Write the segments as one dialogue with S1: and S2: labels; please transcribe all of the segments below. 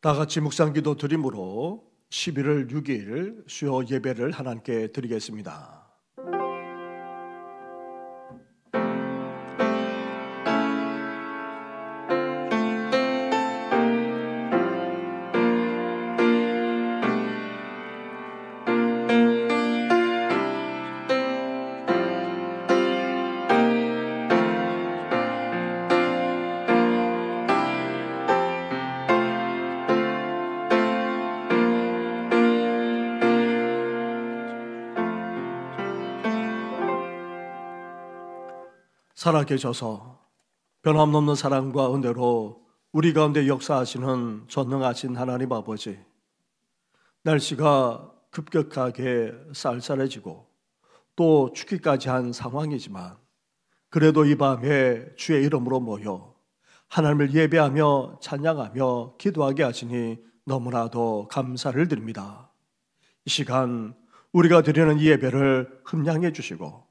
S1: 다 같이 묵상기도 드림으로 11월 6일 수요 예배를 하나님께 드리겠습니다. 살아계셔서 변함없는 사랑과 은혜로 우리 가운데 역사하시는 전능하신 하나님 아버지, 날씨가 급격하게 쌀쌀해지고 또 춥기까지 한 상황이지만 그래도 이 밤에 주의 이름으로 모여 하나님을 예배하며 찬양하며 기도하게 하시니 너무나도 감사를 드립니다. 이 시간 우리가 드리는 이 예배를 흠양해 주시고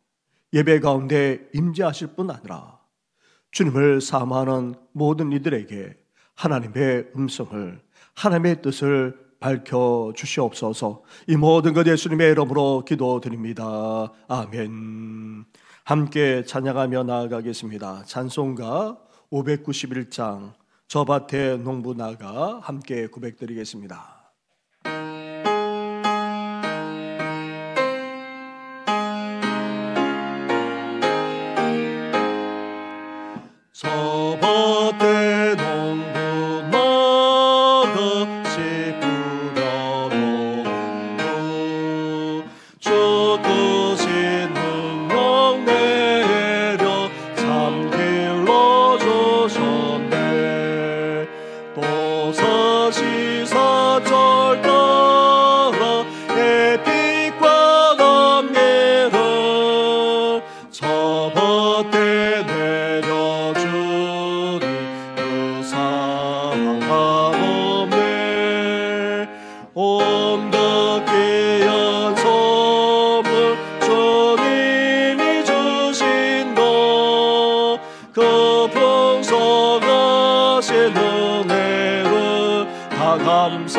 S1: 예배 가운데 임재하실 뿐 아니라 주님을 사모하는 모든 이들에게 하나님의 음성을, 하나님의 뜻을 밝혀주시옵소서. 이 모든 것 예수님의 이름으로 기도드립니다. 아멘. 함께 찬양하며 나아가겠습니다. 찬송가 591장 저 밭에 농부 나가 함께 고백드리겠습니다. 저 밭에 농부 나가 씨 뿌려 농부 주 크신 능력 내려 참 길러 주셨네. 또 사시사철 따라 햇빛과 안개를 저 밭에 온갖 귀한 선물 주님이 주신 것, 그 풍성하신 은혜를 다 감사드리세.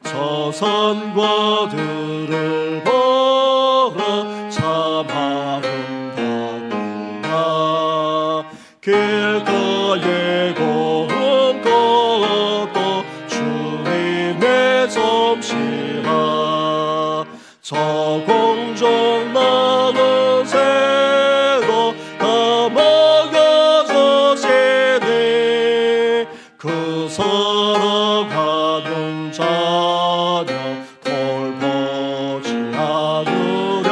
S1: 저 산과 들을 보라 참 아름답구나. 길가에 고운 것도 주님의 솜씨라. 저 공중 나는 새도 다 먹여주시니 그 살아가는 자녀 돌보지 않으려.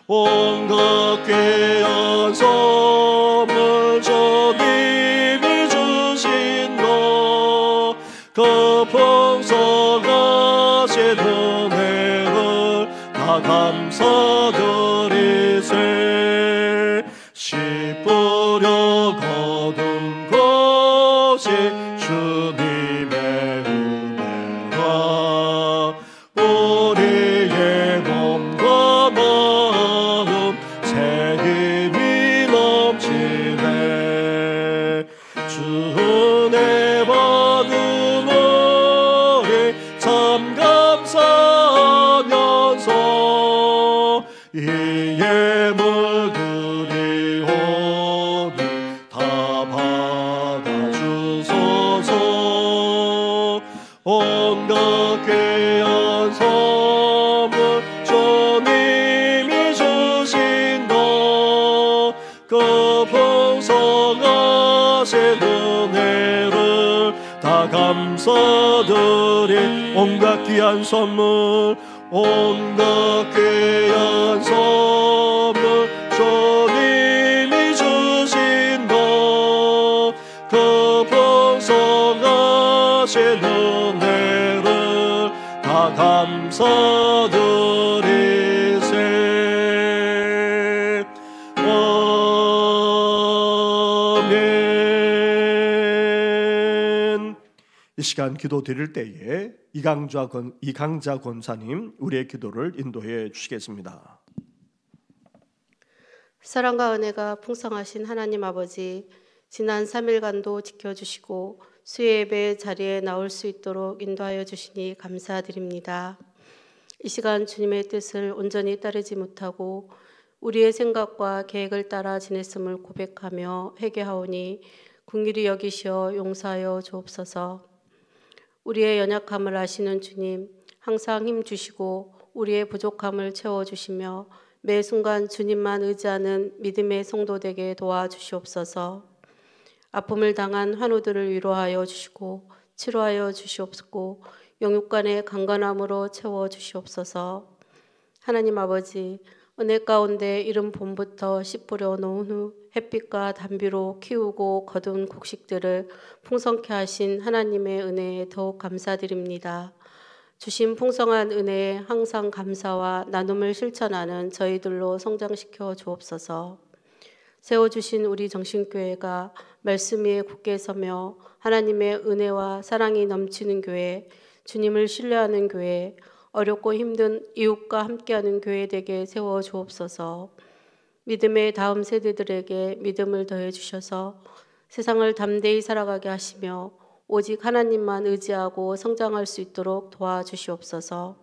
S1: 온갖 귀한 선물 주님이 주신 것, 그 풍성하신 은혜를 다 감사드리세. 씨 뿌려 거둔 것이 주님의 은혜라. 우리의 몸과 마음 새 힘이 넘치네. 주 은혜 받은 우리 참 감사하면서 이 예물들이 오니 다 받아주소서. 온갖 귀한 선물 주님이 주신 것, 그 풍성하신 은혜를 다 감사드리. 온갖 귀한 선물, 온갖 귀한 선물 주님이 주신 것, 그 풍성하신 은혜를 다 감사드리세. 아멘. 이 시간 기도 드릴 때에 이강자 권사님 우리의 기도를 인도해 주시겠습니다.
S2: 사랑과 은혜가 풍성하신 하나님 아버지, 지난 3일간도 지켜주시고 수요예배 자리에 나올 수 있도록 인도하여 주시니 감사드립니다. 이 시간 주님의 뜻을 온전히 따르지 못하고 우리의 생각과 계획을 따라 지냈음을 고백하며 회개하오니 긍휼히 여기시어 용서하여 주옵소서. 우리의 연약함을 아시는 주님, 항상 힘 주시고 우리의 부족함을 채워주시며 매 순간 주님만 의지하는 믿음의 성도 되게 도와주시옵소서. 아픔을 당한 환우들을 위로하여 주시고 치료하여 주시옵고 영육간의 강건함으로 채워주시옵소서. 하나님 아버지, 은혜 가운데 이른 봄부터 씨 뿌려 놓은 후 햇빛과 단비로 키우고 거둔 곡식들을 풍성케 하신 하나님의 은혜에 더욱 감사드립니다. 주신 풍성한 은혜에 항상 감사와 나눔을 실천하는 저희들로 성장시켜 주옵소서. 세워주신 우리 정신교회가 말씀 위에 굳게 서며 하나님의 은혜와 사랑이 넘치는 교회, 주님을 신뢰하는 교회, 어렵고 힘든 이웃과 함께하는 교회 되게 세워 주옵소서. 믿음의 다음 세대들에게 믿음을 더해 주셔서 세상을 담대히 살아가게 하시며 오직 하나님만 의지하고 성장할 수 있도록 도와주시옵소서.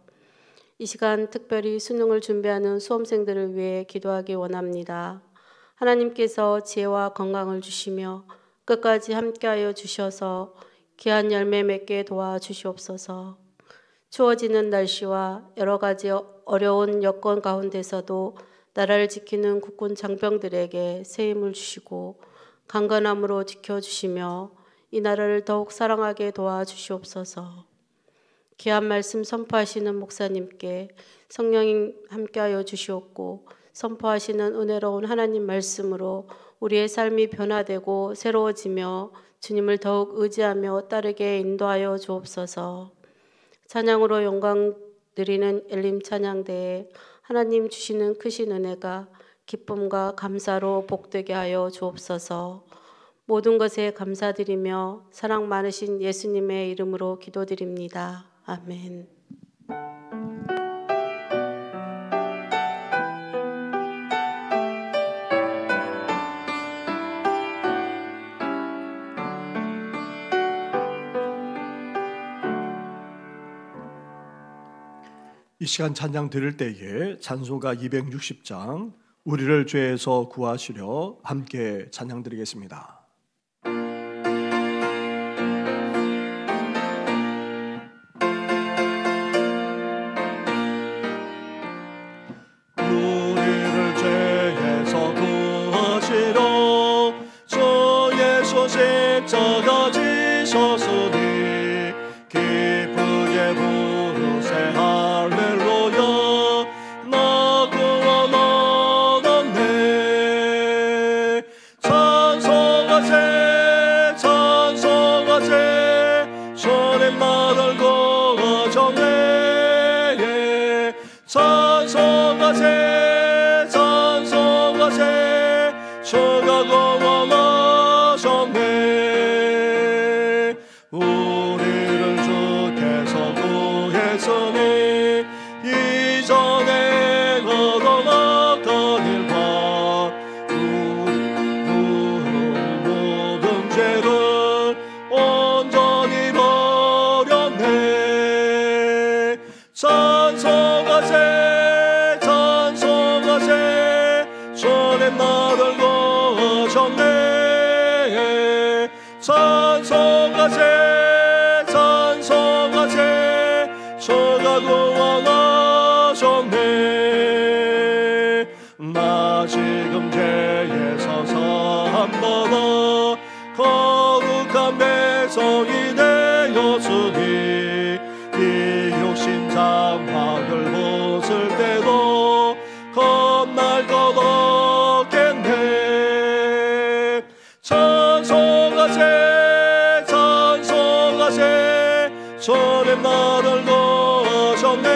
S2: 이 시간 특별히 수능을 준비하는 수험생들을 위해 기도하기 원합니다. 하나님께서 지혜와 건강을 주시며 끝까지 함께하여 주셔서 귀한 열매 맺게 도와주시옵소서. 추워지는 날씨와 여러 가지 어려운 여건 가운데서도 나라를 지키는 국군 장병들에게 새 힘을 주시고 강건함으로 지켜주시며 이 나라를 더욱 사랑하게 도와주시옵소서. 귀한 말씀 선포하시는 목사님께 성령님 함께하여 주시옵고 선포하시는 은혜로운 하나님 말씀으로 우리의 삶이 변화되고 새로워지며 주님을 더욱 의지하며 따르게 인도하여 주옵소서. 찬양으로 영광 드리는 엘림 찬양대에 하나님 주시는 크신 은혜가 기쁨과 감사로 복되게 하여 주옵소서. 모든 것에 감사드리며 사랑 많으신 예수님의 이름으로 기도드립니다. 아멘.
S1: 이 시간 찬양 드릴 때에 찬송가 260장 우리를 죄에서 구하시려 함께 찬양 드리겠습니다. 우리를 죄에서 구하시려 주 예수 십자가 지셨으니 기쁘게 부르세 할렐루야 나 구원 얻었네. 찬송하세 찬송하세 주님 나를 구하셨네. 찬송하세 찬송하세 주가 구원하셨네. 우리를 주께서 구했으니 이전에 얻어놨던 일과 모든 죄를 온전히 버렸네. 찬송하세 찬송하세 주님 나를 구하셨네. 찬송하세 찬송하세 주가 구원하셨네. 나 지금 죄에서 사함받아 거룩한 백성이 되었으니 이 육신 장막을 벗을 때도 겁날 것 없겠네. 찬송하세 찬송하세 주님 나를 구하셨네.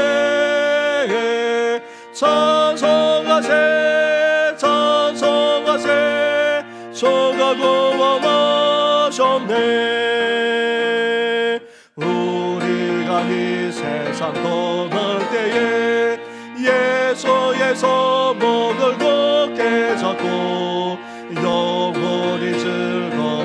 S1: 찬송하세 찬송하세 주가 구원하셨네. 우리가 이 세상 떠날 때에 예수의 손목을 굳게 잡고 영원히 즐거워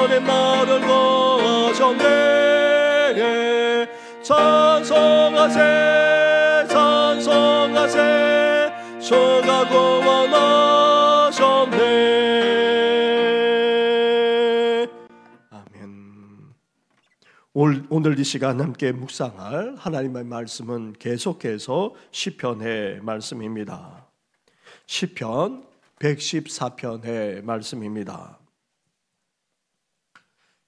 S1: 구원의 말을 거하셨네. 찬송하세 찬송하세 주가 구원하셨네. 아멘. 오늘 이 시간 함께 묵상할 하나님의 말씀은 계속해서 시편의 말씀입니다. 시편 114편의 말씀입니다.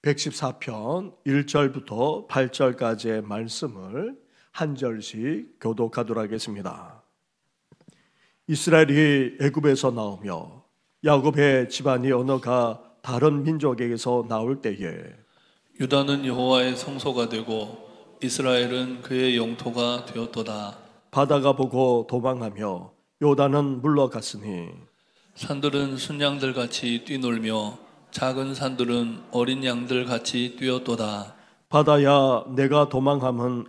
S1: 114편 1절부터 8절까지의 말씀을 한 절씩 교독하도록 하겠습니다. 이스라엘이 애굽에서 나오며 야곱의 집안이 언어가 다른 민족에게서 나올 때에
S3: 유다는 여호와의 성소가 되고 이스라엘은 그의 영토가 되었도다.
S1: 바다가 보고 도망하며 요단은 물러갔으니
S3: 산들은 순양들 같이 뛰놀며 작은 산들은 어린 양들 같이 뛰었도다.
S1: 바다야 내가 도망함은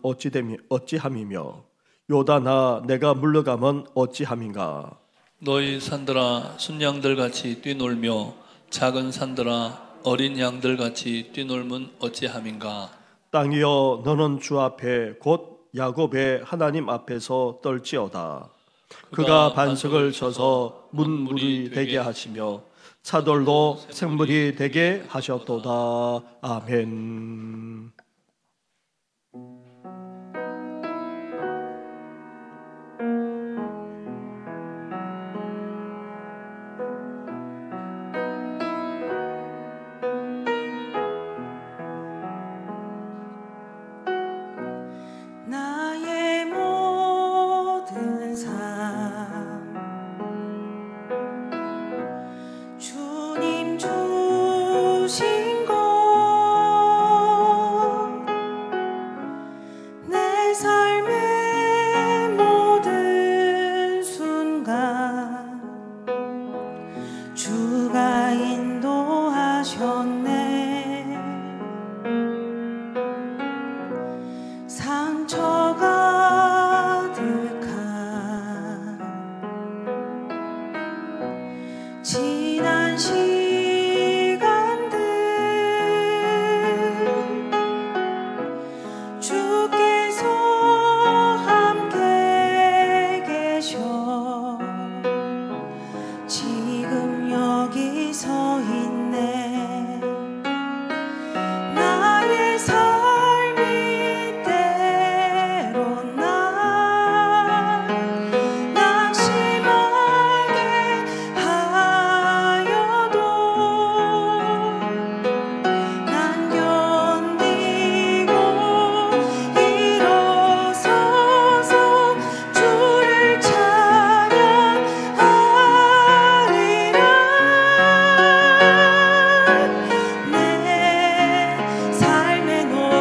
S1: 어찌함이며 요단아 내가 물러감은 어찌함인가.
S3: 너희 산들아 순양들 같이 뛰놀며 작은 산들아 어린 양들 같이 뛰놀면 어찌함인가.
S1: 땅이여 너는 주 앞에 곧 야곱의 하나님 앞에서 떨지어다. 그가 반석을 쳐서 문물이 되게 하시며 차돌도 생물이 되게 하셨도다. 아멘.
S4: 나의 모든 삶 주님 주신 것 내 삶의 모든 순간 주가 인도하셨네. 상처 가득한 지난 시간들 주께서 함께 계셔 지금 여기 서 있네. 나의 삶이 때론 낙심하게 하여도 난 견디고 일어서서 주를 찬양하리라. 내 삶의 노래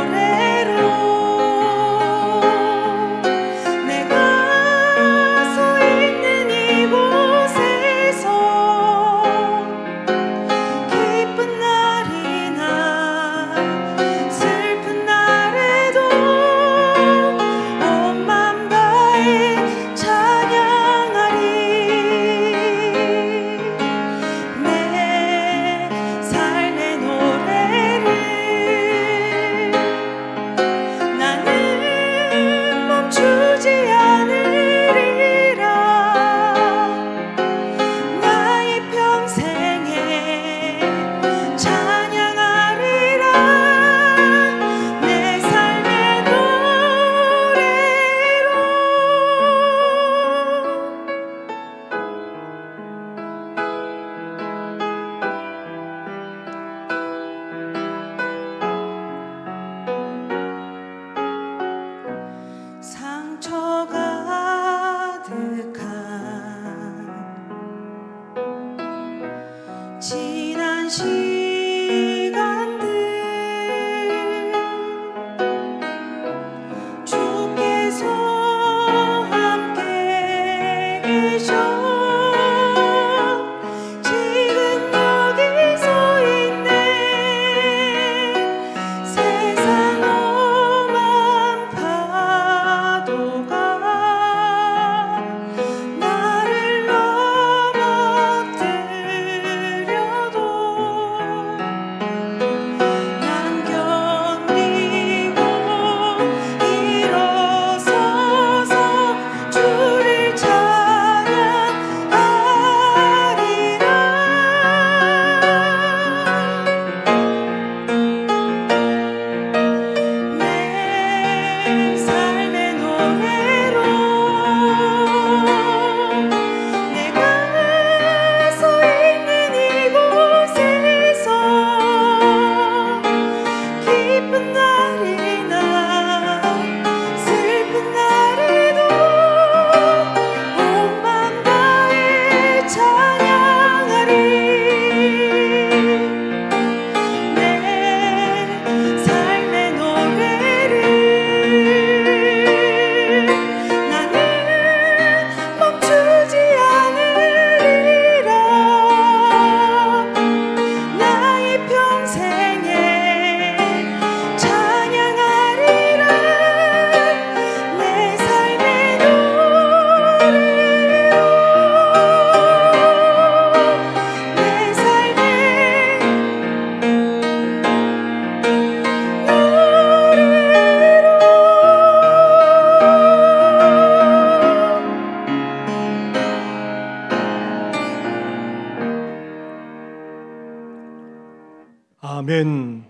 S1: 아멘.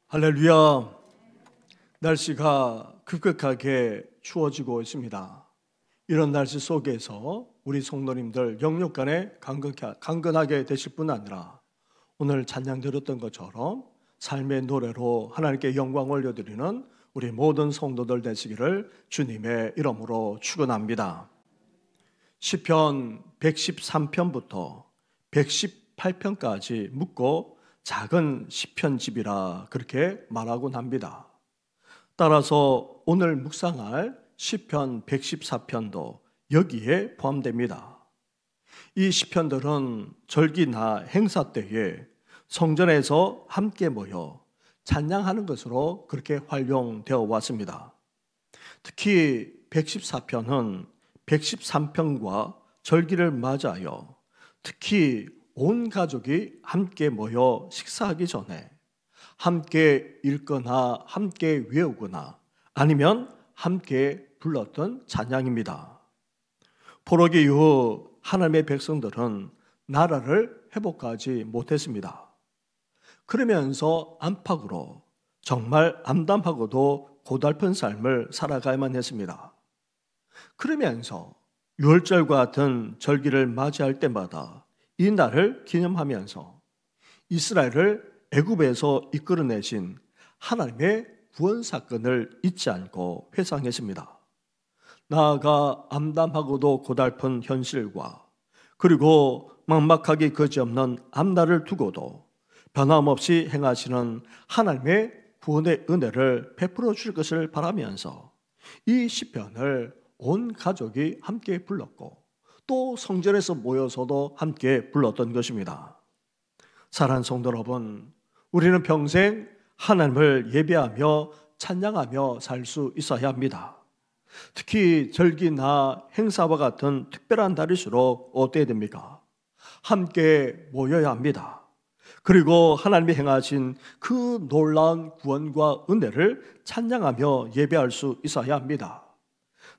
S1: 할렐루야. 날씨가 급격하게 추워지고 있습니다. 이런 날씨 속에서 우리 성도님들 영육간에 강건하게 되실 뿐 아니라 오늘 찬양 드렸던 것처럼 삶의 노래로 하나님께 영광 올려드리는 우리 모든 성도들 되시기를 주님의 이름으로 축원합니다. 시편 113편부터 118편까지 묻고 작은 시편집이라 그렇게 말하곤 합니다. 따라서 오늘 묵상할 시편 114편도 여기에 포함됩니다. 이 시편들은 절기나 행사 때에 성전에서 함께 모여 찬양하는 것으로 그렇게 활용되어 왔습니다. 특히 114편은 113편과 절기를 맞아요. 특히 온 가족이 함께 모여 식사하기 전에 함께 읽거나 함께 외우거나 아니면 함께 불렀던 찬양입니다. 포로기 이후 하나님의 백성들은 나라를 회복하지 못했습니다. 그러면서 안팎으로 정말 암담하고도 고달픈 삶을 살아가야만 했습니다. 그러면서 유월절과 같은 절기를 맞이할 때마다 이 날을 기념하면서 이스라엘을 애굽에서 이끌어내신 하나님의 구원 사건을 잊지 않고 회상했습니다. 나아가 암담하고도 고달픈 현실과 그리고 막막하기 그지없는 앞날을 두고도 변함없이 행하시는 하나님의 구원의 은혜를 베풀어 주실 것을 바라면서 이 시편을 온 가족이 함께 불렀고 또 성전에서 모여서도 함께 불렀던 것입니다. 사랑하는 성도 여러분, 우리는 평생 하나님을 예배하며 찬양하며 살 수 있어야 합니다. 특히 절기나 행사와 같은 특별한 날일수록 어때야 됩니까? 함께 모여야 합니다. 그리고 하나님이 행하신 그 놀라운 구원과 은혜를 찬양하며 예배할 수 있어야 합니다.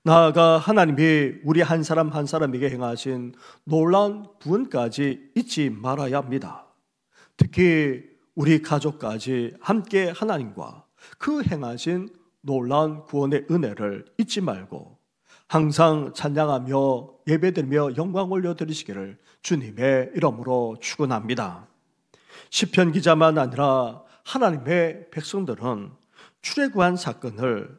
S1: 나아가 하나님이 우리 한 사람 한 사람에게 행하신 놀라운 구원까지 잊지 말아야 합니다. 특히 우리 가족까지 함께 하나님과 그 행하신 놀라운 구원의 은혜를 잊지 말고 항상 찬양하며 예배드리며 영광 올려드리시기를 주님의 이름으로 축원합니다. 시편 기자만 아니라 하나님의 백성들은 출애굽한 사건을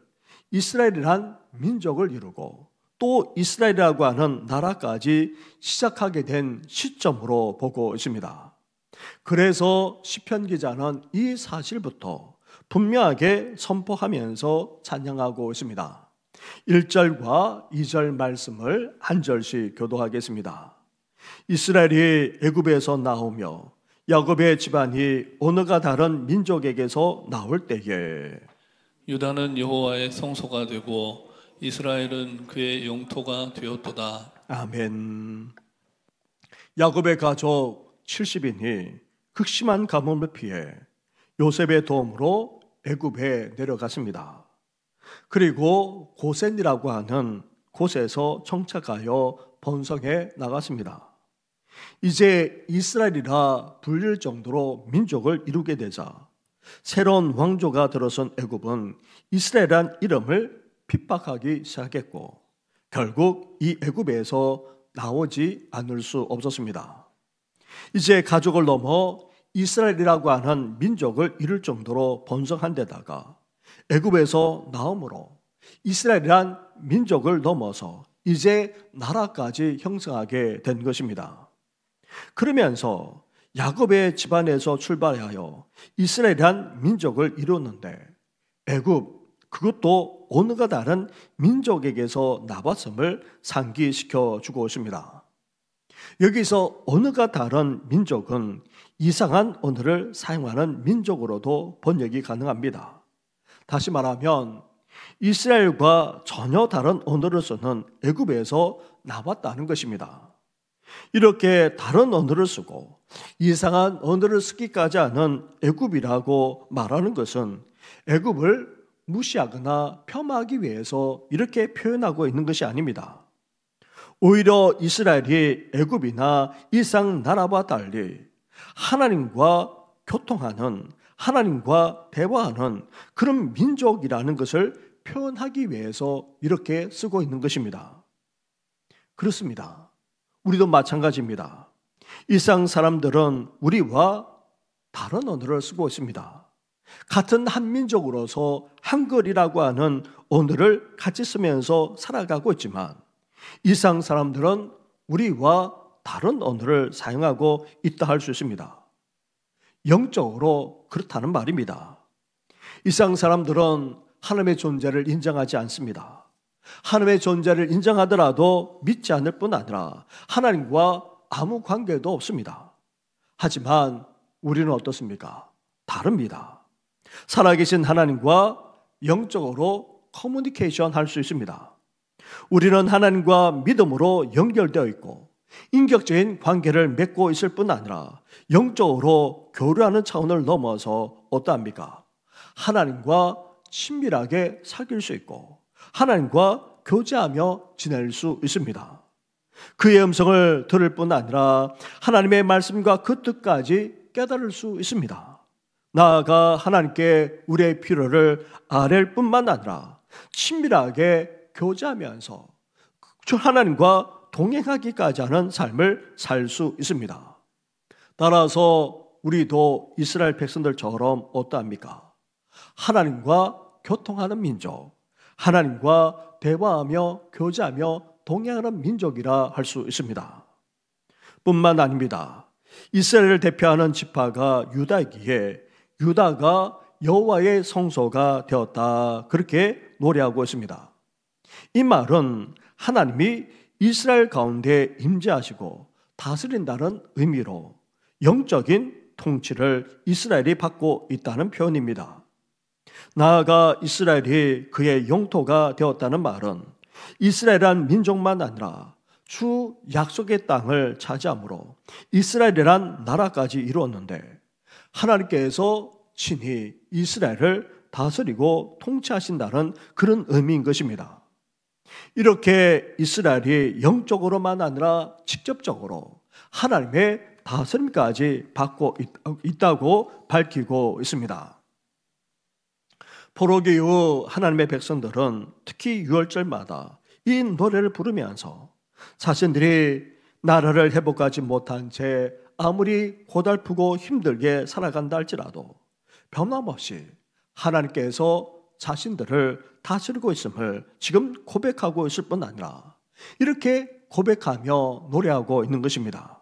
S1: 이스라엘이란 민족을 이루고 또 이스라엘이라고 하는 나라까지 시작하게 된 시점으로 보고 있습니다. 그래서 시편 기자는 이 사실부터 분명하게 선포하면서 찬양하고 있습니다. 1절과 2절 말씀을 한 절씩 교도하겠습니다. 이스라엘이 애굽에서 나오며 야곱의 집안이 언어가 다른 민족에게서 나올 때에
S3: 유다는 여호와의 성소가 되고 이스라엘은 그의 영토가 되었도다.
S1: 아멘. 야곱의 가족 70인이 극심한 가뭄을 피해 요셉의 도움으로 애굽에 내려갔습니다. 그리고 고센이라고 하는 곳에서 정착하여 번성해 나갔습니다. 이제 이스라엘이라 불릴 정도로 민족을 이루게 되자 새로운 왕조가 들어선 애굽은 이스라엘이란 이름을 핍박하기 시작했고 결국 이 애굽에서 나오지 않을 수 없었습니다. 이제 가족을 넘어 이스라엘이라고 하는 민족을 이룰 정도로 번성한 데다가 애굽에서 나옴으로 이스라엘이란 민족을 넘어서 이제 나라까지 형성하게 된 것입니다. 그러면서 야곱의 집안에서 출발하여 이스라엘이란 민족을 이루었는데 애굽, 그것도 언어가 다른 민족에게서 나왔음을 상기시켜 주고 있습니다. 여기서 언어가 다른 민족은 이상한 언어를 사용하는 민족으로도 번역이 가능합니다. 다시 말하면 이스라엘과 전혀 다른 언어를 쓰는 애굽에서 나왔다는 것입니다. 이렇게 다른 언어를 쓰고 이상한 언어를 쓰기까지 하는 애굽이라고 말하는 것은 애굽을 무시하거나 폄하하기 위해서 이렇게 표현하고 있는 것이 아닙니다. 오히려 이스라엘이 애굽이나 이상 나라와 달리 하나님과 교통하는, 하나님과 대화하는 그런 민족이라는 것을 표현하기 위해서 이렇게 쓰고 있는 것입니다. 그렇습니다. 우리도 마찬가지입니다. 일상 사람들은 우리와 다른 언어를 쓰고 있습니다. 같은 한민족으로서 한글이라고 하는 언어를 같이 쓰면서 살아가고 있지만 일상 사람들은 우리와 다른 언어를 사용하고 있다 할 수 있습니다. 영적으로 그렇다는 말입니다. 일상 사람들은 하나님의 존재를 인정하지 않습니다. 하나님의 존재를 인정하더라도 믿지 않을 뿐 아니라 하나님과 아무 관계도 없습니다. 하지만 우리는 어떻습니까? 다릅니다. 살아계신 하나님과 영적으로 커뮤니케이션 할 수 있습니다. 우리는 하나님과 믿음으로 연결되어 있고 인격적인 관계를 맺고 있을 뿐 아니라 영적으로 교류하는 차원을 넘어서 어떠합니까? 하나님과 친밀하게 사귈 수 있고 하나님과 교제하며 지낼 수 있습니다. 그의 음성을 들을 뿐 아니라 하나님의 말씀과 그 뜻까지 깨달을 수 있습니다. 나아가 하나님께 우리의 필요를 아뢰일 뿐만 아니라 친밀하게 교제하면서 하나님과 동행하기까지 하는 삶을 살 수 있습니다. 따라서 우리도 이스라엘 백성들처럼 어떠합니까? 하나님과 교통하는 민족, 하나님과 대화하며 교제하며 동행하는 민족이라 할 수 있습니다. 뿐만 아닙니다. 이스라엘을 대표하는 지파가 유다이기에 유다가 여호와의 성소가 되었다, 그렇게 노래하고 있습니다. 이 말은 하나님이 이스라엘 가운데 임재하시고 다스린다는 의미로 영적인 통치를 이스라엘이 받고 있다는 표현입니다. 나아가 이스라엘이 그의 영토가 되었다는 말은 이스라엘이란 민족만 아니라 주 약속의 땅을 차지함으로 이스라엘이란 나라까지 이루었는데 하나님께서 친히 이스라엘을 다스리고 통치하신다는 그런 의미인 것입니다. 이렇게 이스라엘이 영적으로만 아니라 직접적으로 하나님의 다스림까지 받고 있다고 밝히고 있습니다. 포로기 이후 하나님의 백성들은 특히 유월절마다 이 노래를 부르면서 자신들이 나라를 회복하지 못한 채 아무리 고달프고 힘들게 살아간다 할지라도 변함없이 하나님께서 자신들을 다스리고 있음을 지금 고백하고 있을 뿐 아니라 이렇게 고백하며 노래하고 있는 것입니다.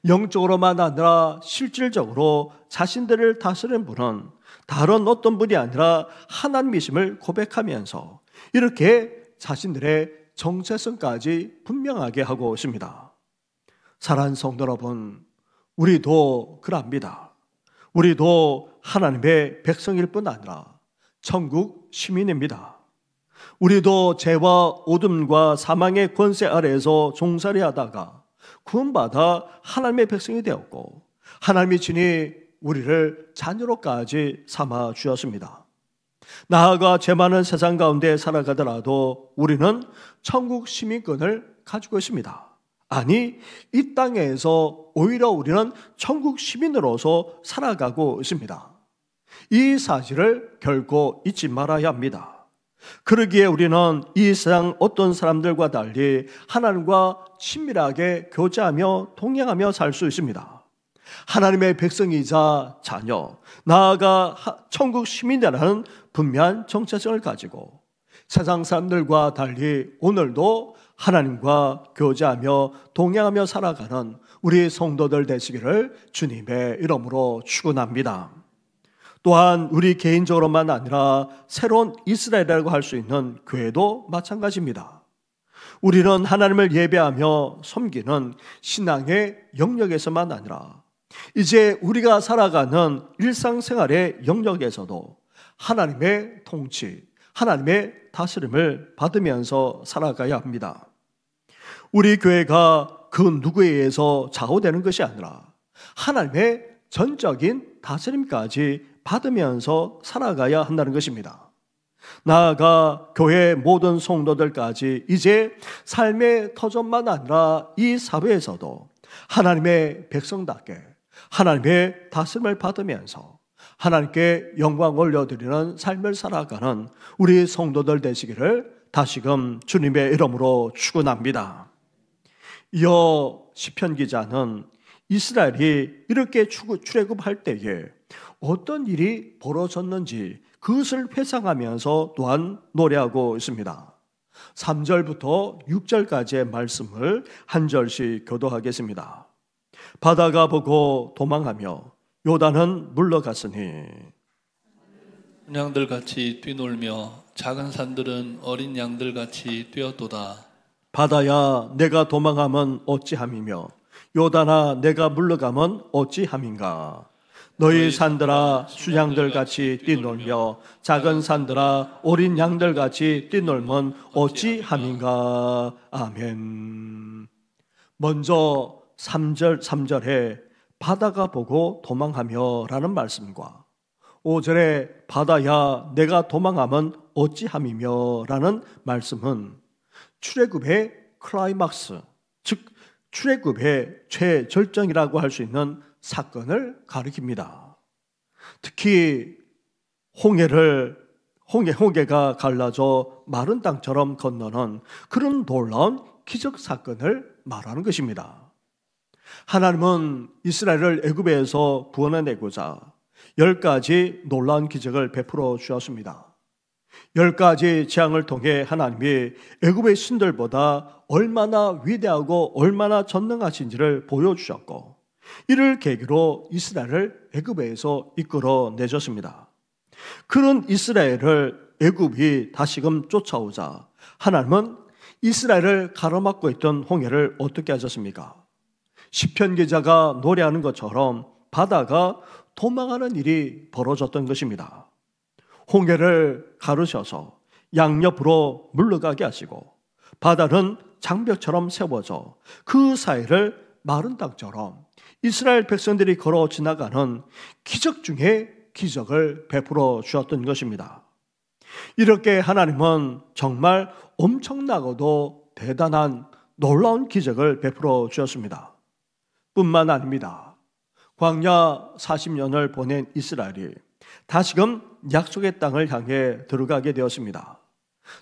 S1: 영적으로만 아니라 실질적으로 자신들을 다스리는 분은 다른 어떤 분이 아니라 하나님이심을 고백하면서 이렇게 자신들의 정체성까지 분명하게 하고 있습니다. 사랑하는 성도 여러분, 우리도 그럽니다. 우리도 하나님의 백성일 뿐 아니라 천국 시민입니다. 우리도 죄와 어둠과 사망의 권세 아래에서 종살이 하다가 구원받아 하나님의 백성이 되었고 하나님이 친히 우리를 자녀로까지 삼아 주었습니다. 나아가 죄 많은 세상 가운데 살아가더라도 우리는 천국 시민권을 가지고 있습니다. 아니, 이 땅에서 오히려 우리는 천국 시민으로서 살아가고 있습니다. 이 사실을 결코 잊지 말아야 합니다. 그러기에 우리는 이 세상 어떤 사람들과 달리 하나님과 친밀하게 교제하며 동행하며 살 수 있습니다. 하나님의 백성이자 자녀, 나아가 천국 시민이라는 분명한 정체성을 가지고 세상 사람들과 달리 오늘도 하나님과 교제하며 동행하며 살아가는 우리 성도들 되시기를 주님의 이름으로 축원합니다. 또한 우리 개인적으로만 아니라 새로운 이스라엘이라고 할 수 있는 교회도 마찬가지입니다. 우리는 하나님을 예배하며 섬기는 신앙의 영역에서만 아니라 이제 우리가 살아가는 일상생활의 영역에서도 하나님의 통치, 하나님의 다스림을 받으면서 살아가야 합니다. 우리 교회가 그 누구에 의해서 좌우되는 것이 아니라 하나님의 전적인 다스림까지 받으면서 살아가야 한다는 것입니다. 나아가 교회 모든 성도들까지 이제 삶의 터전만 아니라 이 사회에서도 하나님의 백성답게 하나님의 다스림을 받으면서 하나님께 영광 올려드리는 삶을 살아가는 우리 성도들 되시기를 다시금 주님의 이름으로 축원합니다. 이어 시편 기자는 이스라엘이 이렇게 출애굽할 때에 어떤 일이 벌어졌는지 그것을 회상하면서 또한 노래하고 있습니다. 3절부터 6절까지의 말씀을 한 절씩 교도하겠습니다. 바다가 보고 도망하며 요단은 물러갔으니
S3: 양들같이 뛰놀며 작은 산들은 어린 양들같이 뛰었도다.
S1: 바다야 내가 도망하면 어찌함이며 요단아 내가 물러가면 어찌함인가. 너희 산들아 수양들같이 뛰놀며 작은 산들아 어린 양들같이 뛰놀면 어찌함인가. 아멘. 먼저 3절에 바다가 보고 도망하며 라는 말씀과 5절에 바다야 내가 도망하면 어찌함이며 라는 말씀은 출애굽의 클라이막스, 즉 출애굽의 최절정이라고 할 수 있는 사건을 가리킵니다. 특히 홍해가 갈라져 마른 땅처럼 건너는 그런 놀라운 기적 사건을 말하는 것입니다. 하나님은 이스라엘을 애굽에서 구원해내고자 10가지 놀라운 기적을 베풀어 주었습니다. 10가지 재앙을 통해 하나님이 애굽의 신들보다 얼마나 위대하고 얼마나 전능하신지를 보여주셨고 이를 계기로 이스라엘을 애굽에서 이끌어내셨습니다. 그런 이스라엘을 애굽이 다시금 쫓아오자 하나님은 이스라엘을 가로막고 있던 홍해를 어떻게 하셨습니까? 시편 기자가 노래하는 것처럼 바다가 도망하는 일이 벌어졌던 것입니다. 홍해를 가르셔서 양옆으로 물러가게 하시고 바다는 장벽처럼 세워져 그 사이를 마른 땅처럼 이스라엘 백성들이 걸어 지나가는 기적 중에 기적을 베풀어 주었던 것입니다. 이렇게 하나님은 정말 엄청나고도 대단한 놀라운 기적을 베풀어 주었습니다. 뿐만 아닙니다. 광야 40년을 보낸 이스라엘이 다시금 약속의 땅을 향해 들어가게 되었습니다.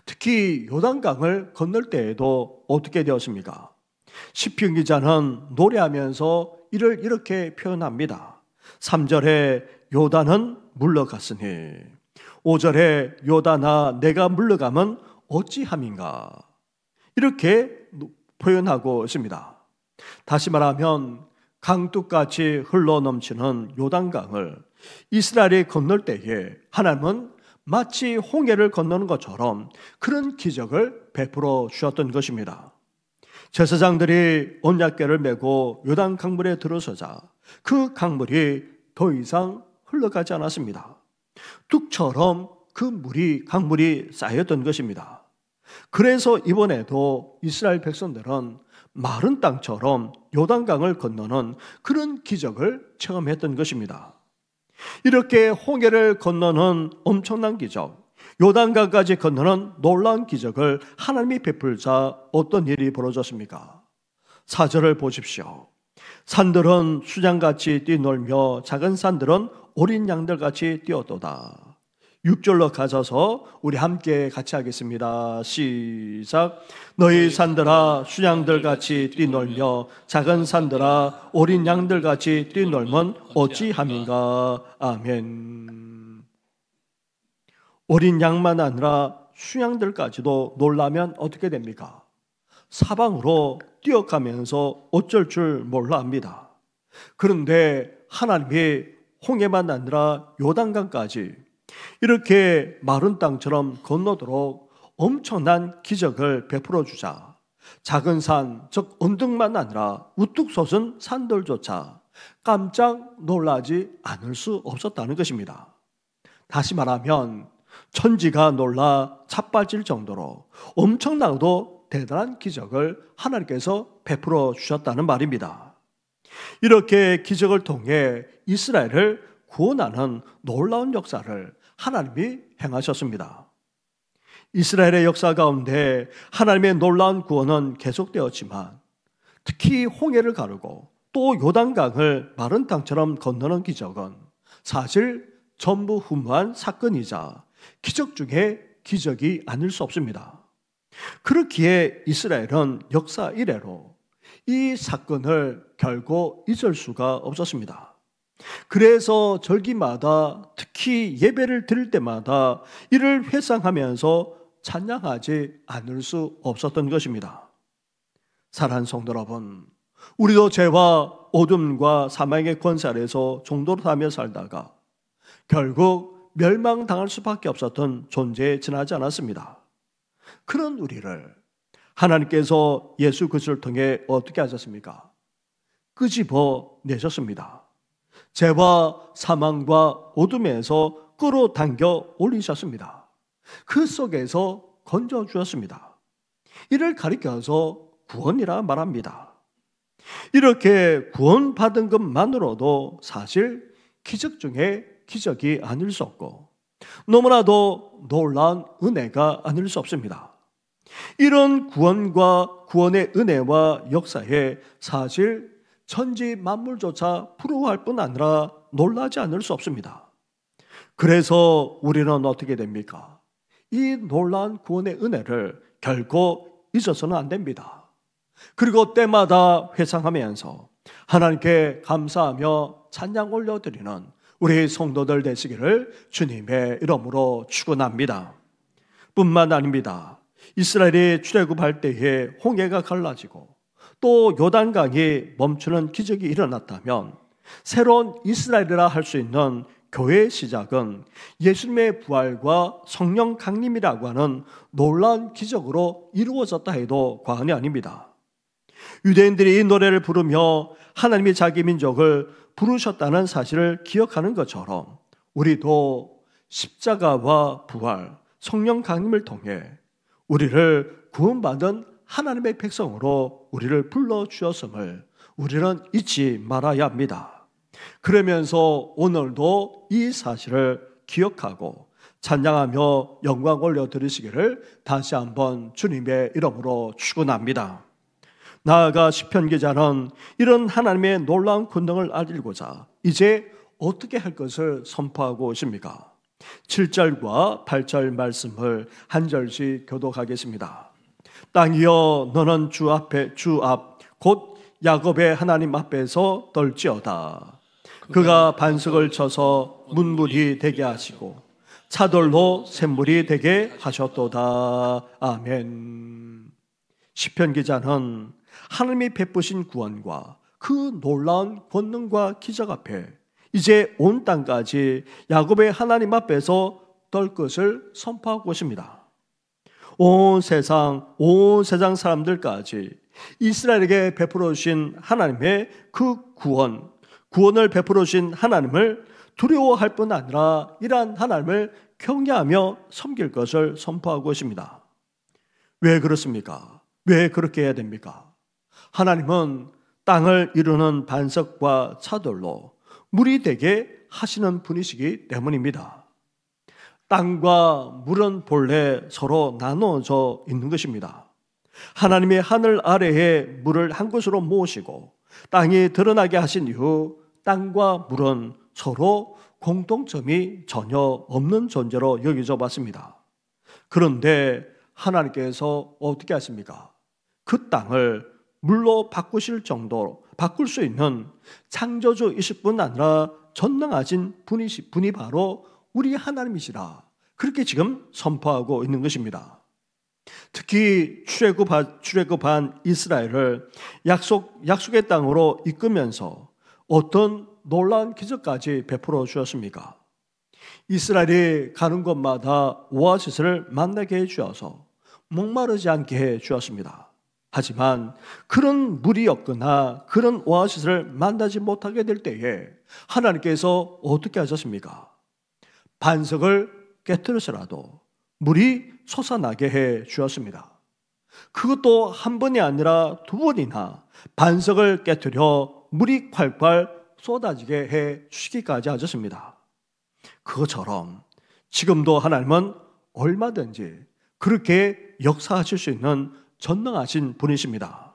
S1: 특히 요단강을 건널 때에도 어떻게 되었습니까? 시편 기자는 노래하면서 이를 이렇게 표현합니다. 3절에 요단은 물러갔으니 5절에 요단아 내가 물러가면 어찌함인가. 이렇게 표현하고 있습니다. 다시 말하면 강둑같이 흘러넘치는 요단강을 이스라엘이 건널 때에 하나님은 마치 홍해를 건너는 것처럼 그런 기적을 베풀어 주셨던 것입니다. 제사장들이 언약궤를 메고 요단 강물에 들어서자 그 강물이 더 이상 흘러가지 않았습니다. 뚝처럼 그 강물이 쌓였던 것입니다. 그래서 이번에도 이스라엘 백성들은 마른 땅처럼 요단강을 건너는 그런 기적을 체험했던 것입니다. 이렇게 홍해를 건너는 엄청난 기적, 요단강까지 건너는 놀라운 기적을 하나님이 베풀자 어떤 일이 벌어졌습니까? 4절을 보십시오. 산들은 수장같이 뛰놀며 작은 산들은 어린 양들같이 뛰어도다. 6절로 가셔서 우리 함께 같이 하겠습니다. 시작. 너희 산들아 수양들같이 뛰놀며 작은 산들아 어린 양들같이 뛰놀면 어찌함인가. 아멘. 어린 양만 아니라 수양들까지도 놀라면 어떻게 됩니까? 사방으로 뛰어가면서 어쩔 줄 몰라 합니다. 그런데 하나님이 홍해만 아니라 요단강까지 이렇게 마른 땅처럼 건너도록 엄청난 기적을 베풀어 주자 작은 산, 즉 언덕만 아니라 우뚝 솟은 산들조차 깜짝 놀라지 않을 수 없었다는 것입니다. 다시 말하면 천지가 놀라 자빠질 정도로 엄청나고 대단한 기적을 하나님께서 베풀어 주셨다는 말입니다. 이렇게 기적을 통해 이스라엘을 구원하는 놀라운 역사를 하나님이 행하셨습니다. 이스라엘의 역사 가운데 하나님의 놀라운 구원은 계속되었지만 특히 홍해를 가르고 또 요단강을 마른 땅처럼 건너는 기적은 사실 전무후무한 사건이자 기적 중에 기적이 아닐 수 없습니다. 그렇기에 이스라엘은 역사 이래로 이 사건을 결코 잊을 수가 없었습니다. 그래서 절기마다 특히 예배를 드릴 때마다 이를 회상하면서 찬양하지 않을 수 없었던 것입니다. 사랑하는 성도 여러분, 우리도 죄와 어둠과 사망의 권세 아래에서 종노릇하며 살다가 결국 멸망당할 수밖에 없었던 존재에 지나지 않았습니다. 그런 우리를 하나님께서 예수 그리스도를 통해 어떻게 하셨습니까? 끄집어 내셨습니다. 죄와 사망과 어둠에서 끌어당겨 올리셨습니다. 그 속에서 건져주었습니다. 이를 가리켜서 구원이라 말합니다. 이렇게 구원받은 것만으로도 사실 기적 중에 기적이 아닐 수 없고 너무나도 놀라운 은혜가 아닐 수 없습니다. 이런 구원과 구원의 은혜와 역사에 사실 천지 만물조차 부러워할 뿐 아니라 놀라지 않을 수 없습니다. 그래서 우리는 어떻게 됩니까? 이 놀라운 구원의 은혜를 결코 잊어서는 안 됩니다. 그리고 때마다 회상하면서 하나님께 감사하며 찬양 올려드리는 우리 성도들 되시기를 주님의 이름으로 축원합니다. 뿐만 아닙니다. 이스라엘이 출애굽할 때에 홍해가 갈라지고 또 요단강이 멈추는 기적이 일어났다면 새로운 이스라엘이라 할 수 있는 교회의 시작은 예수님의 부활과 성령 강림이라고 하는 놀라운 기적으로 이루어졌다 해도 과언이 아닙니다. 유대인들이 이 노래를 부르며 하나님이 자기 민족을 부르셨다는 사실을 기억하는 것처럼 우리도 십자가와 부활, 성령 강림을 통해 우리를 구원받은 하나님의 백성으로 우리를 불러주었음을 우리는 잊지 말아야 합니다. 그러면서 오늘도 이 사실을 기억하고 찬양하며 영광 올려드리시기를 다시 한번 주님의 이름으로 축원합니다. 나아가 시편 기자는 이런 하나님의 놀라운 권능을 알고자 이제 어떻게 할 것을 선포하고 있습니까? 7절과 8절 말씀을 한 절씩 교독하겠습니다. 땅이여 너는 주 앞 곧 야곱의 하나님 앞에서 떨지어다. 그가 반석을 쳐서 문물이 되게 하시고 차돌로 샘물이 되게 하셨도다. 아멘. 시편 기자는 하나님이 베푸신 구원과 그 놀라운 권능과 기적 앞에 이제 온 땅까지 야곱의 하나님 앞에서 떨 것을 선포하고 있습니다. 온 세상 사람들까지 이스라엘에게 베풀어 주신 하나님의 그 구원을 베풀어 주신 하나님을 두려워할 뿐 아니라 이러한 하나님을 경외하며 섬길 것을 선포하고 있습니다. 왜 그렇습니까? 왜 그렇게 해야 됩니까? 하나님은 땅을 이루는 반석과 차돌로 물이 되게 하시는 분이시기 때문입니다. 땅과 물은 본래 서로 나누어져 있는 것입니다. 하나님의 하늘 아래에 물을 한 곳으로 모으시고 땅이 드러나게 하신 이후 땅과 물은 서로 공통점이 전혀 없는 존재로 여겨져 봤습니다. 그런데 하나님께서 어떻게 하십니까? 그 땅을 물로 바꾸실 정도로 바꿀 수 있는 창조주이실 뿐 아니라 전능하신 분이 바로 우리 하나님이시라. 그렇게 지금 선포하고 있는 것입니다. 특히 출애굽한 이스라엘을 약속의 땅으로 이끌면서 어떤 놀라운 기적까지 베풀어 주었습니까? 이스라엘이 가는 곳마다 오아시스를 만나게 해 주어서 목마르지 않게 해 주었습니다. 하지만 그런 물이 없거나 그런 오아시스를 만나지 못하게 될 때에 하나님께서 어떻게 하셨습니까? 반석을 깨뜨려서라도 물이 솟아나게 해 주었습니다. 그것도 한 번이 아니라 두 번이나 반석을 깨뜨려 물이 콸콸 쏟아지게 해 주시기까지 하셨습니다. 그것처럼 지금도 하나님은 얼마든지 그렇게 역사하실 수 있는 전능하신 분이십니다.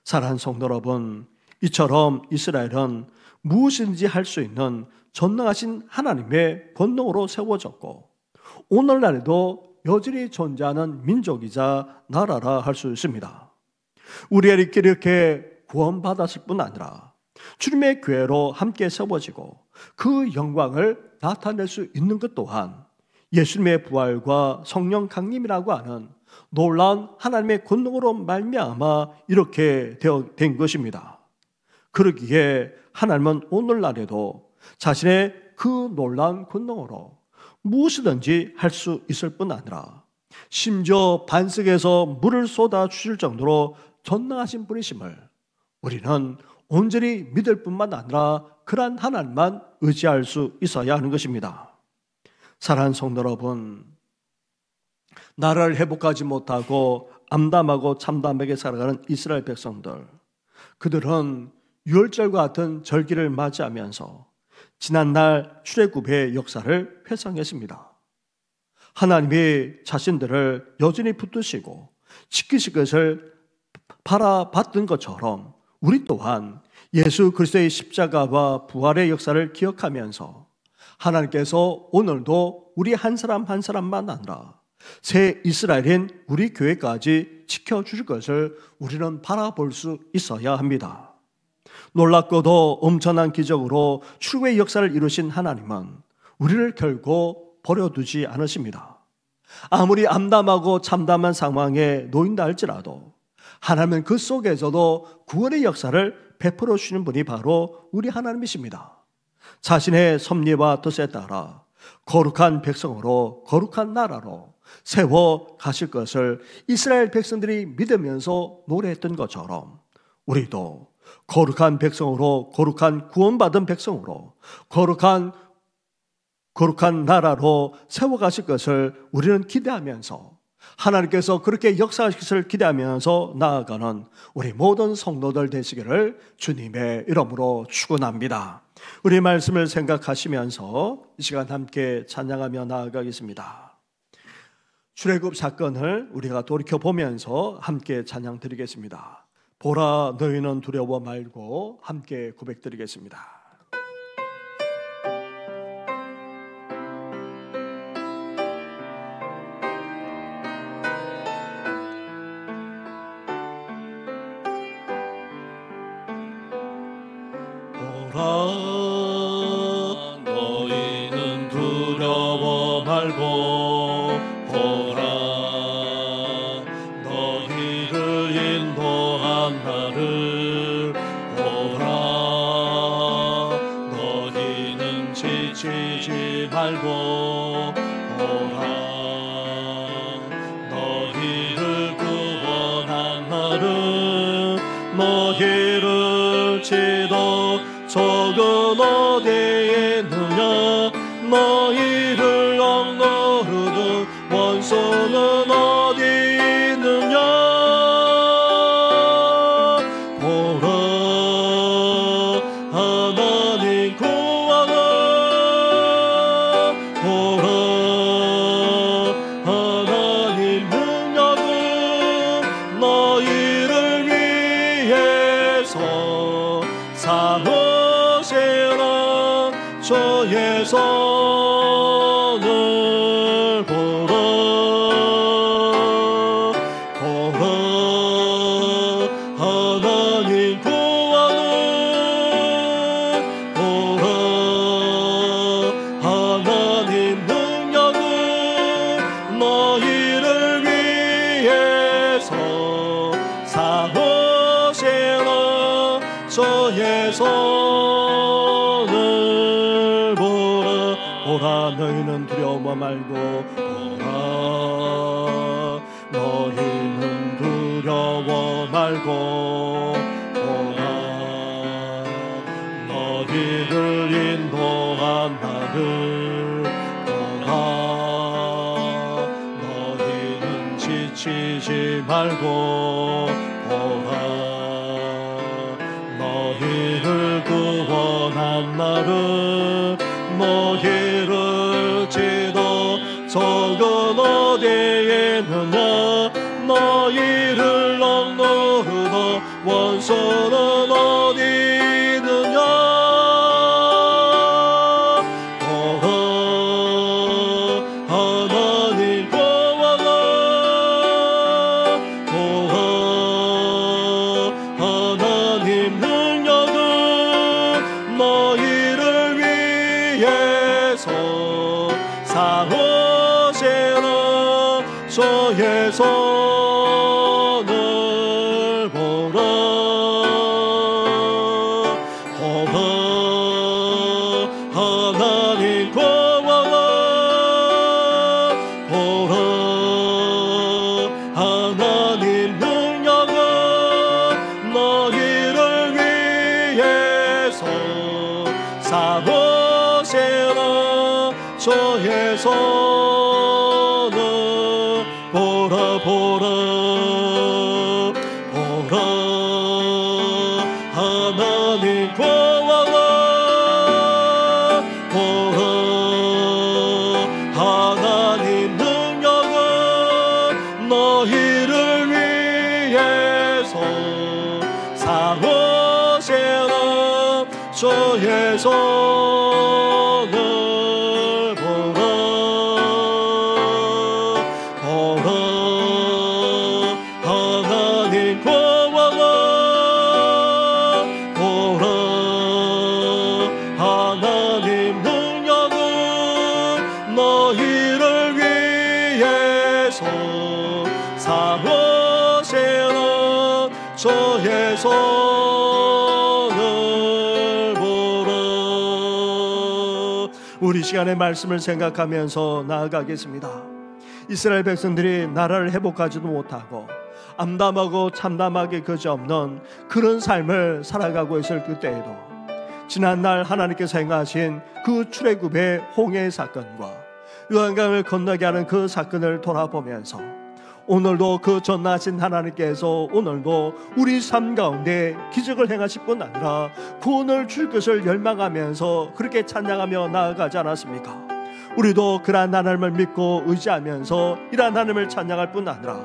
S1: 사랑하는 성도 여러분, 이처럼 이스라엘은 무엇인지 할 수 있는 전능하신 하나님의 권능으로 세워졌고 오늘날에도 여전히 존재하는 민족이자 나라라 할 수 있습니다. 우리에게 이렇게 구원받았을 뿐 아니라 주님의 교회로 함께 세워지고 그 영광을 나타낼 수 있는 것 또한 예수님의 부활과 성령 강림이라고 하는 놀라운 하나님의 권능으로 말미암아 이렇게 된 것입니다. 그러기에 하나님은 오늘날에도 자신의 그 놀라운 권능으로 무엇이든지 할 수 있을 뿐 아니라 심지어 반석에서 물을 쏟아 주실 정도로 전능하신 분이심을 우리는 온전히 믿을 뿐만 아니라 그러한 하나님만 의지할 수 있어야 하는 것입니다. 사랑하는 성도 여러분, 나라를 회복하지 못하고 암담하고 참담하게 살아가는 이스라엘 백성들, 그들은 유월절과 같은 절기를 맞이하면서 지난날 출애굽의 역사를 회상했습니다. 하나님이 자신들을 여전히 붙드시고 지키실 것을 바라봤던 것처럼 우리 또한 예수 그리스도의 십자가와 부활의 역사를 기억하면서 하나님께서 오늘도 우리 한 사람 한 사람만 아니라 새 이스라엘인 우리 교회까지 지켜주실 것을 우리는 바라볼 수 있어야 합니다. 놀랍고도 엄청난 기적으로 출애굽의 역사를 이루신 하나님은 우리를 결코 버려두지 않으십니다. 아무리 암담하고 참담한 상황에 놓인다 할지라도 하나님은 그 속에서도 구원의 역사를 베풀어 주시는 분이 바로 우리 하나님이십니다. 자신의 섭리와 뜻에 따라 거룩한 백성으로 거룩한 나라로 세워 가실 것을 이스라엘 백성들이 믿으면서 노래했던 것처럼 우리도 거룩한 백성으로 거룩한 구원받은 백성으로 거룩한 나라로 세워 가실 것을 우리는 기대하면서 하나님께서 그렇게 역사하실 것을 기대하면서 나아가는 우리 모든 성도들 되시기를 주님의 이름으로 축원합니다. 우리 말씀을 생각하시면서 이 시간 함께 찬양하며 나아가겠습니다. 출애굽 사건을 우리가 돌이켜보면서 함께 찬양 드리겠습니다. 보라 너희는 두려워 말고 함께 고백드리겠습니다.
S3: 너희는 두려워 말고 보라 너희를 인도한 나를 보라 너희는 지치지 말고 보라 너희를 구원한 나를 너희를 지도 적은 어디에 있느냐 너희를 억누르는 원수는 어디 있느냐 보라 하나님 구원은 보라 하나님 능력은 너희를 위해서 삼으시는 주의 손을 보라 보라 하나님 구원은 보라 하나님 능력은 너희를 위해서 삼으시는 주의 손을 보라 보라 너희는 두려워 말고 보라 너희는 두려워 말고 보라 너희를 인도한 나를 보라 너희는 지치지 말고 보라 너희를 구원한 나를 너희를 지도 적은 어디에 있느냐 너희를 억누르던 원수는 어디
S1: 사오시는 주의 손을 보라. 보라 하나님 구원을 보라 하나님 능력을 너희를 위해서 사오시는 주의 손을 보라 보라 보라 하나님 구원을 보라 하나님 능력을 너희를 위해서 사오시는 주의 손을 보라 보라 하나님 구원을 보라 하나님 능력을 너희를 위해서 사오시는 주의 손을 보라. 우리 시간의 말씀을 생각하면서 나아가겠습니다. 이스라엘 백성들이 나라를 회복하지도 못하고 암담하고 참담하게 그지없는 그런 삶을 살아가고 있을 그때에도 지난날 하나님께서 행하신 그 출애굽의 홍해 사건과 요한강을 건너게 하는 그 사건을 돌아보면서 오늘도 그 전능하신 하나님께서 오늘도 우리 삶 가운데 기적을 행하실 뿐 아니라 구원을 줄 것을 열망하면서 그렇게 찬양하며 나아가지 않았습니까? 우리도 그러한 하나님을 믿고 의지하면서 이러한 하나님을 찬양할 뿐 아니라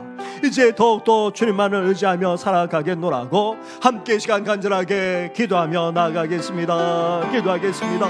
S1: 이제 더욱더 주님만을 의지하며 살아가겠노라고 함께 시간 간절하게 기도하며 나아가겠습니다. 기도하겠습니다.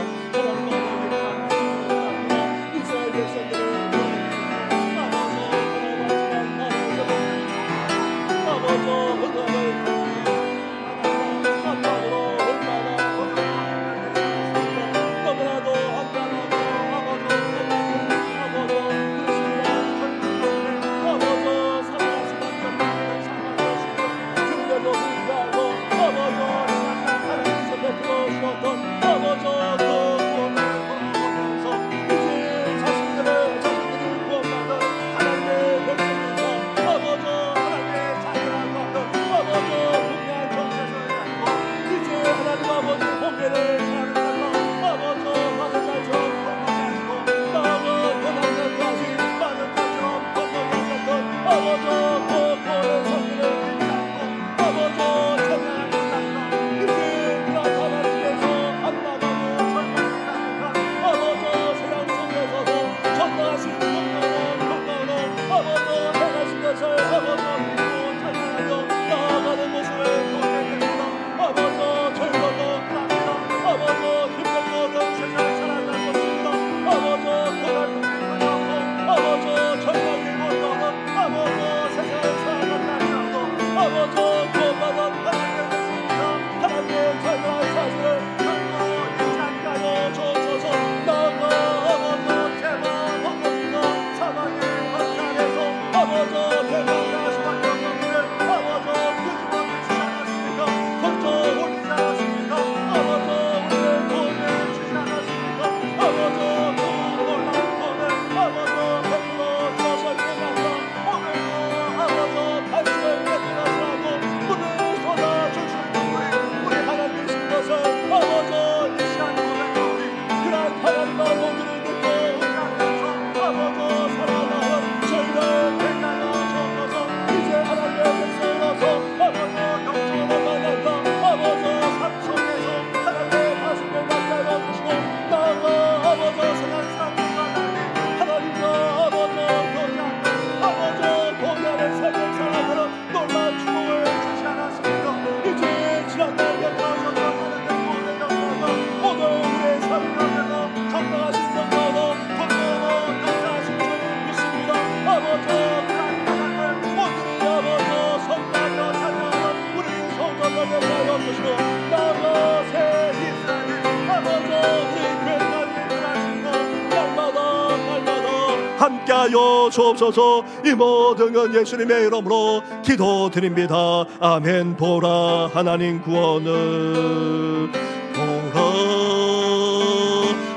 S1: 함께하여 주옵소서. 이 모든 건 예수님의 이름으로 기도드립니다. 아멘. 보라 하나님 구원을, 보라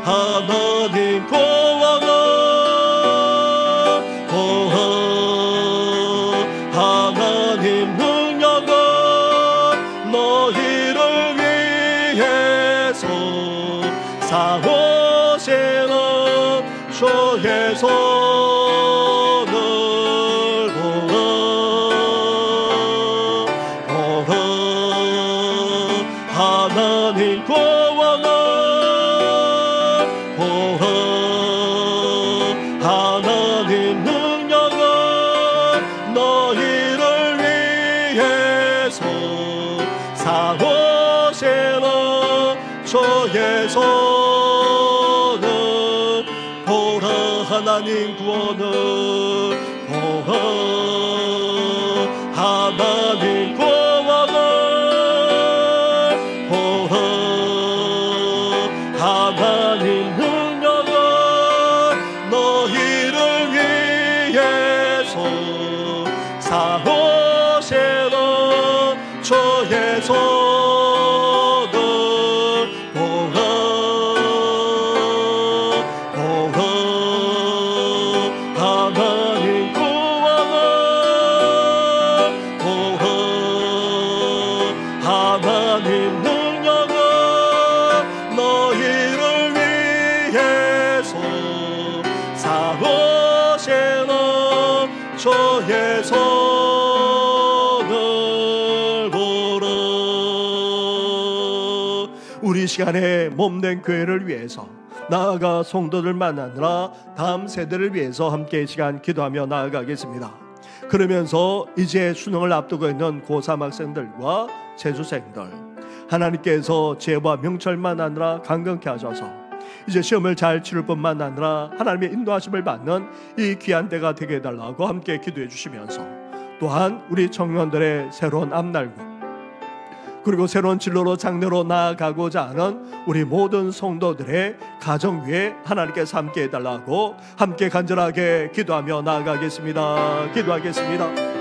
S1: 하나님 구원을, 보라 하나님 능력을 너희를 위해서 사오시는 주의 손을 보라, 보라 하나님 구원을, 보라 하나님 능력을 너희를 위해서 사오시는 주의 손을 보라 하나님 구원을, 보라 하나님 구원을, 보라 하나님 능력을 너희를 위해서 사오시는 주의 손을 보라, 보라 하나님 구원을, 보라 하나님 능력을 너희를 위해서 사오시는 주의 손을 보라. 우리 시간에 몸된 교회를 위해서, 나아가 성도들 만나느라 다음 세대를 위해서 함께 이 시간 기도하며 나아가겠습니다. 그러면서 이제 수능을 앞두고 있는 고3 학생들과 재수생들, 하나님께서 지혜와 명철만 하느라 강건케 하셔서 이제 시험을 잘 치를 뿐만 아니라 하나님의 인도하심을 받는 이 귀한 때가 되게 해달라고 함께 기도해 주시면서, 또한 우리 청년들의 새로운 앞날과 그리고 새로운 진로로 장래로 나아가고자 하는 우리 모든 성도들의 가정 위에 하나님께서 함께 해달라고 함께 간절하게 기도하며 나아가겠습니다. 기도하겠습니다.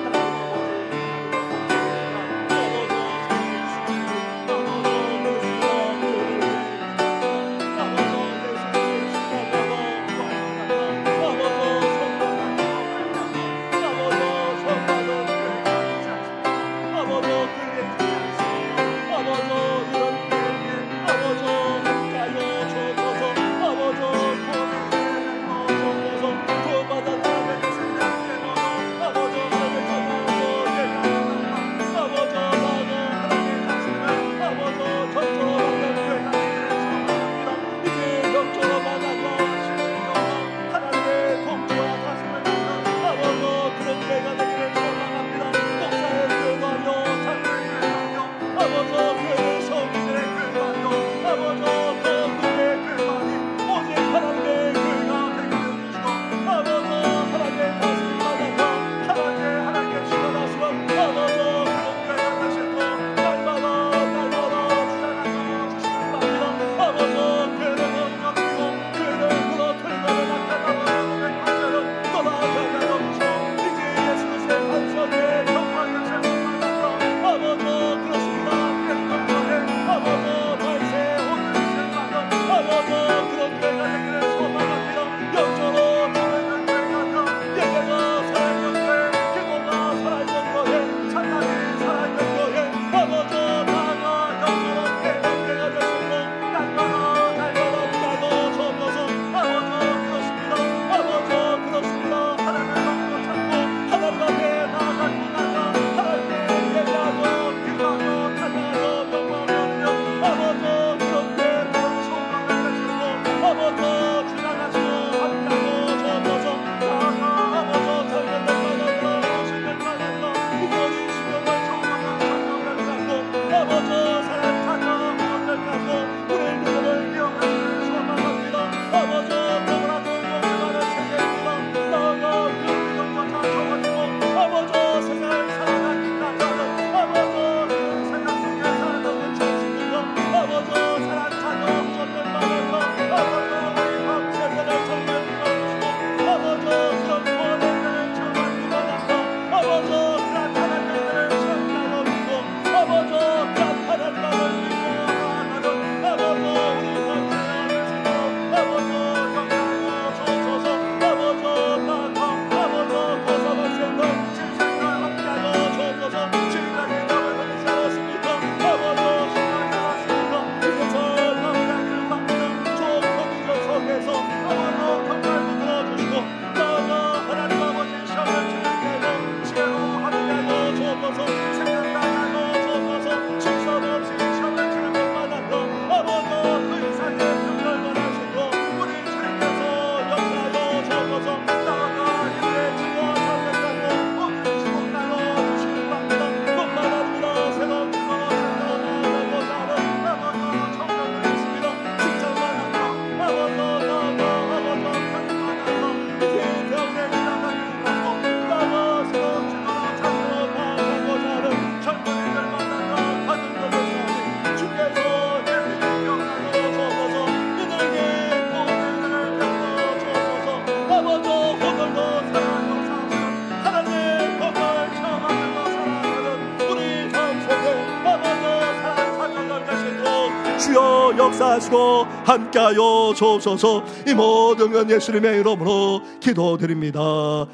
S1: 역사하시고 함께하여 주옵소서. 이 모든 건 예수님의 이름으로 기도드립니다.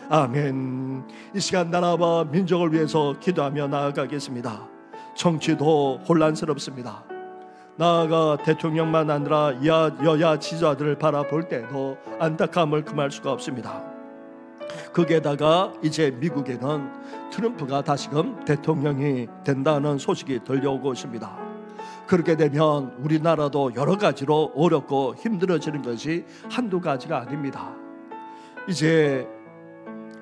S1: 아멘. 이 시간 나라와 민족을 위해서 기도하며 나아가겠습니다. 정치도 혼란스럽습니다. 나아가 대통령만 아니라 여야 지도자들을 바라볼 때도 안타까움을 금할 수가 없습니다. 거기에다가 이제 미국에는 트럼프가 다시금 대통령이 된다는 소식이 들려오고 있습니다. 그렇게 되면 우리나라도 여러 가지로 어렵고 힘들어지는 것이 한두 가지가 아닙니다. 이제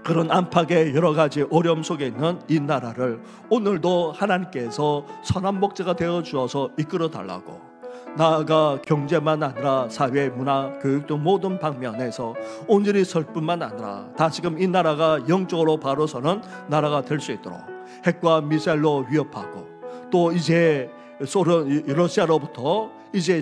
S1: 그런 안팎의 여러 가지 어려움 속에 있는 이 나라를 오늘도 하나님께서 선한 목자가 되어 주어서 이끌어 달라고, 나아가 경제만 아니라 사회, 문화, 교육 등 모든 방면에서 온전히 설 뿐만 아니라 다시금 이 나라가 영적으로 바로 서는 나라가 될 수 있도록 핵과 미사일로 위협하고, 또 이제 러시아로부터 이제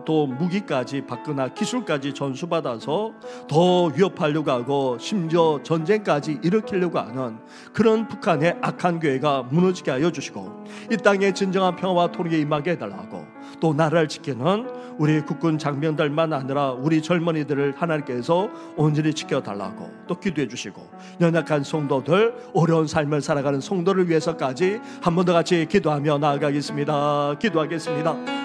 S1: 또 무기까지 받거나 기술까지 전수받아서 더 위협하려고 하고 심지어 전쟁까지 일으키려고 하는 그런 북한의 악한 교회가 무너지게 하여 주시고, 이 땅에 진정한 평화와 통일에 임하게 해달라고, 또 나라를 지키는 우리 국군 장병들만 아니라 우리 젊은이들을 하나님께서 온전히 지켜달라고 또 기도해 주시고, 연약한 성도들, 어려운 삶을 살아가는 성도를 위해서까지 한 번 더 같이 기도하며 나아가겠습니다. 기도하겠습니다.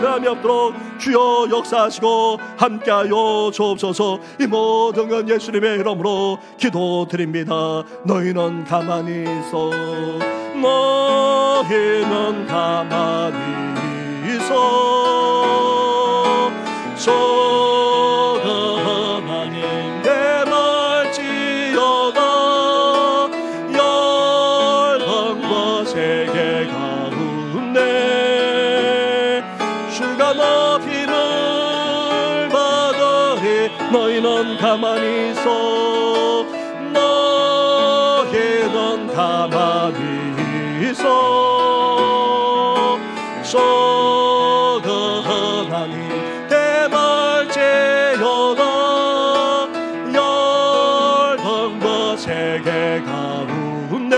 S1: 변함이 없도록 주여 역사하시고 함께하여 주옵소서. 이 모든 건 예수님의 이름으로 기도드립니다. 너희는 가만히 있어. 너희는 가만히 있어. 소가 하나님 대말지어다. 열방과 세계 가운데 주가 높임을 받으리. 너희는 가만히 있어. 너희는 가만히 있어. 소가 하나님 대말제여다. 열방과 세계 가운데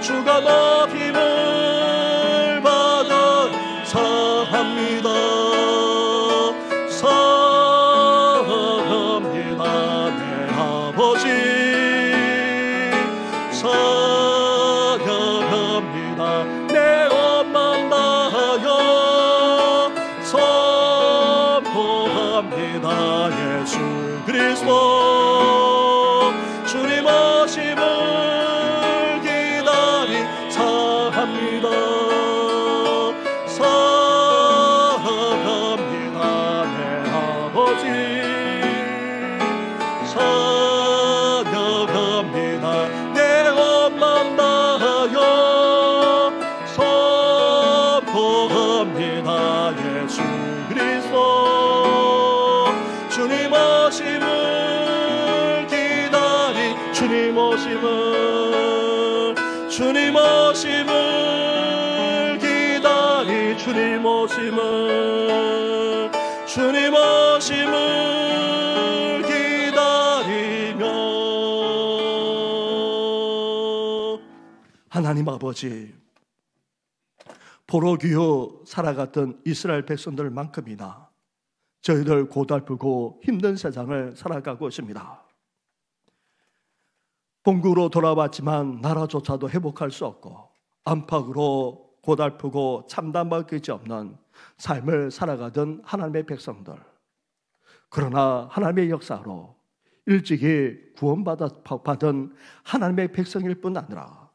S1: 주가 높임을 받아 사합니다. 사합니다. 내 아버지 사랑합니다. 내 엄마 나여 선포합니다. 예수 그리스도 주님 오심을 기다리 사합니다. 사랑합니다. 내 아버지 사랑합니다. 내 엄마 나여 선포합니다. 예수 그리스도 주님 오심을 기다리 주님 오심을 기다리 주님 오심을 기다리며. 하나님 아버지, 포로기후 살아갔던 이스라엘 백성들만큼이나 저희들 고달프고 힘든 세상을 살아가고 있습니다. 본국으로 돌아왔지만 나라조차도 회복할 수 없고 안팎으로 고달프고 참담할 게 없는 삶을 살아가던 하나님의 백성들. 그러나 하나님의 역사로 일찍이 구원받은 하나님의 백성일 뿐 아니라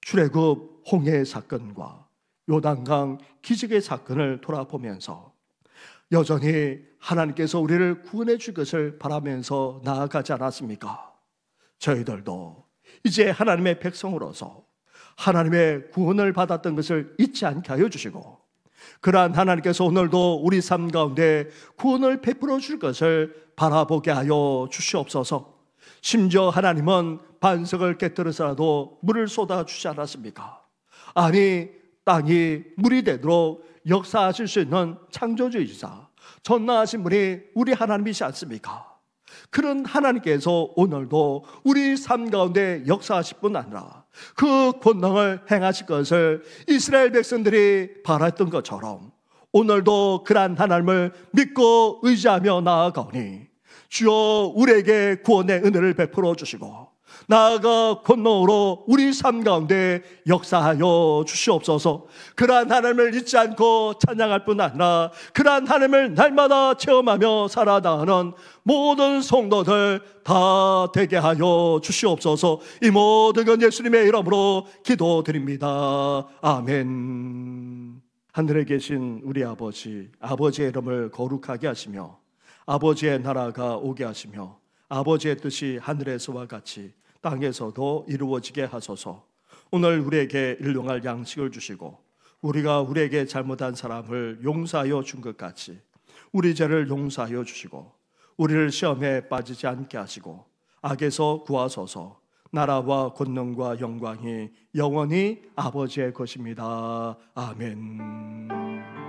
S1: 출애굽 홍해의 사건과 요단강 기적의 사건을 돌아보면서 여전히 하나님께서 우리를 구원해 줄 것을 바라면서 나아가지 않았습니까? 저희들도 이제 하나님의 백성으로서 하나님의 구원을 받았던 것을 잊지 않게 하여 주시고, 그러한 하나님께서 오늘도 우리 삶 가운데 구원을 베풀어 줄 것을 바라보게 하여 주시옵소서. 심지어 하나님은 반석을 깨뜨려서라도 물을 쏟아주지 않았습니까? 아니, 땅이 물이 되도록 역사하실 수 있는 창조주이사 전능하신 분이 우리 하나님이시 않습니까? 그런 하나님께서 오늘도 우리 삶 가운데 역사하실 뿐 아니라 그 권능을 행하실 것을 이스라엘 백성들이 바랐던 것처럼 오늘도 그러한 하나님을 믿고 의지하며 나아가오니 주여 우리에게 구원의 은혜를 베풀어 주시고 나아가 권능으로 우리 삶 가운데 역사하여 주시옵소서. 그러한 하나님을 잊지 않고 찬양할 뿐 아니라 그러한 하나님을 날마다 체험하며 살아나가는 모든 성도들 다 되게 하여 주시옵소서. 이 모든 건 예수님의 이름으로 기도드립니다. 아멘. 하늘에 계신 우리 아버지, 아버지의 이름을 거룩하게 하시며 아버지의 나라가 오게 하시며 아버지의 뜻이 하늘에서와 같이 땅에서도 이루어지게 하소서. 오늘 우리에게 일용할 양식을 주시고 우리가 우리에게 잘못한 사람을 용서하여 준 것 같이 우리 죄를 용서하여 주시고 우리를 시험에 빠지지 않게 하시고 악에서 구하소서. 나라와 권능과 영광이 영원히 아버지의 것입니다. 아멘.